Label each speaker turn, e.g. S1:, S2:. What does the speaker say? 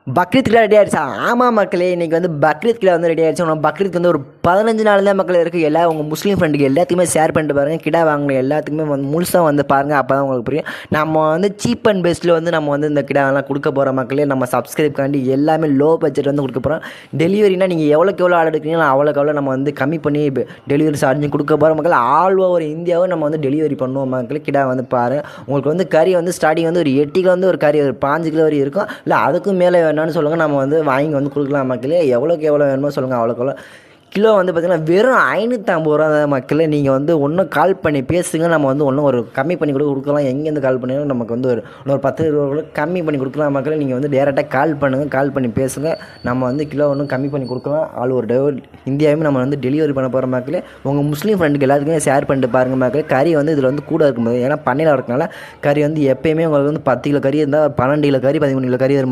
S1: பக்ரீத்துக்குலாம் ready ஆயிடுச்சா? ஆமாம் மக்களே, இன்றைக்கி வந்து பக்ரீத்துக்குலாம் வந்து ரெடி ஆயிடுச்சு. உங்கள் பக்ரீத்துக்கு வந்து ஒரு 15 நாள் தான் மக்கள் இருக்குது. எல்லாம் உங்கள் முஸ்லீம் ஃப்ரெண்டுக்கு எல்லாத்துக்குமே ஷேர் பண்ணிட்டு பாருங்கள். கிடா வாங்கின எல்லாத்துக்குமே வந்து முழுசாக வந்து பாருங்கள். அப்போ தான் உங்களுக்கு புரியும். நம்ம வந்து சீப் அண்ட் பெஸ்ட்டில் வந்து நம்ம வந்து இந்த கிடாவெல்லாம் கொடுக்க போகிற மக்களே. நம்ம சப்ஸ்கிரைப்காண்டி எல்லாமே லோ பட்ஜெட் வந்து கொடுக்க போகிறோம். டெலிவரினா நீங்கள் எவ்வளோக்கு எவ்வளோ ஆர்டர் எடுக்கிறீங்களோ அவ்வளோக்கு எவ்வளோ நம்ம வந்து கம்மி பண்ணி டெலிவரி சார்ஜும் கொடுக்க போகிற மக்கள். ஆல் ஓவர் இந்தியாவை நம்ம வந்து டெலிவரி பண்ணுவோம் மக்களே. கிடா வந்து பாருங்கள். உங்களுக்கு வந்து கறி வந்து ஸ்டார்டிங் வந்து ஒரு 8 கிலோ வந்து ஒரு கறி ஒரு 5 கிலோ வரையும் இருக்கும். இல்லை அதுக்கும் மேலே வேணும்னு சொல்லுங்கள், நம்ம வந்து வாங்கி வந்து கொடுக்கலாம் மக்களே. எவ்வளோக்கு எவ்வளோ வேணுமோ சொல்லுங்கள், அவ்வளோக்கு எவ்வளோ. கிலோ வந்து பார்த்திங்கன்னா வெறும் 550 ரூபா தான் மக்களே. நீங்கள் வந்து ஒன்றும் கால் பண்ணி பேசுங்க, நம்ம வந்து ஒன்றும் ஒரு கம்மி பண்ணி கூட கொடுக்கலாம். எங்கேருந்து கால் பண்ணிங்கன்னா நமக்கு வந்து ஒரு 10 ரூபா கூட கம்மி பண்ணி கொடுக்கலாம் மக்களே. நீங்கள் வந்து டேரெக்டாக கால் பண்ணுங்கள், கால் பண்ணி பேசுங்க. நம்ம வந்து கிலோ ஒன்றும் கம்மி பண்ணி கொடுக்கலாம். ஆல் ஒரு இந்தியாவுமே நம்ம வந்து டெலிவரி பண்ண போகிற மக்களே. உங்கள் முஸ்லீம் ஃப்ரெண்டுக்கு எல்லாத்துக்குமே ஷேர் பண்ணிட்டு பாருங்கள் மக்களே. கறி வந்து இதில் வந்து கூட இருக்கும்போது, ஏன்னா பண்ணையில் இருக்கனால கறி வந்து எப்போயுமே உங்களுக்கு வந்து 10 கிலோ கறி இருந்தால் 12 கிலோ கறி 13 கிலோ கறி வரும்.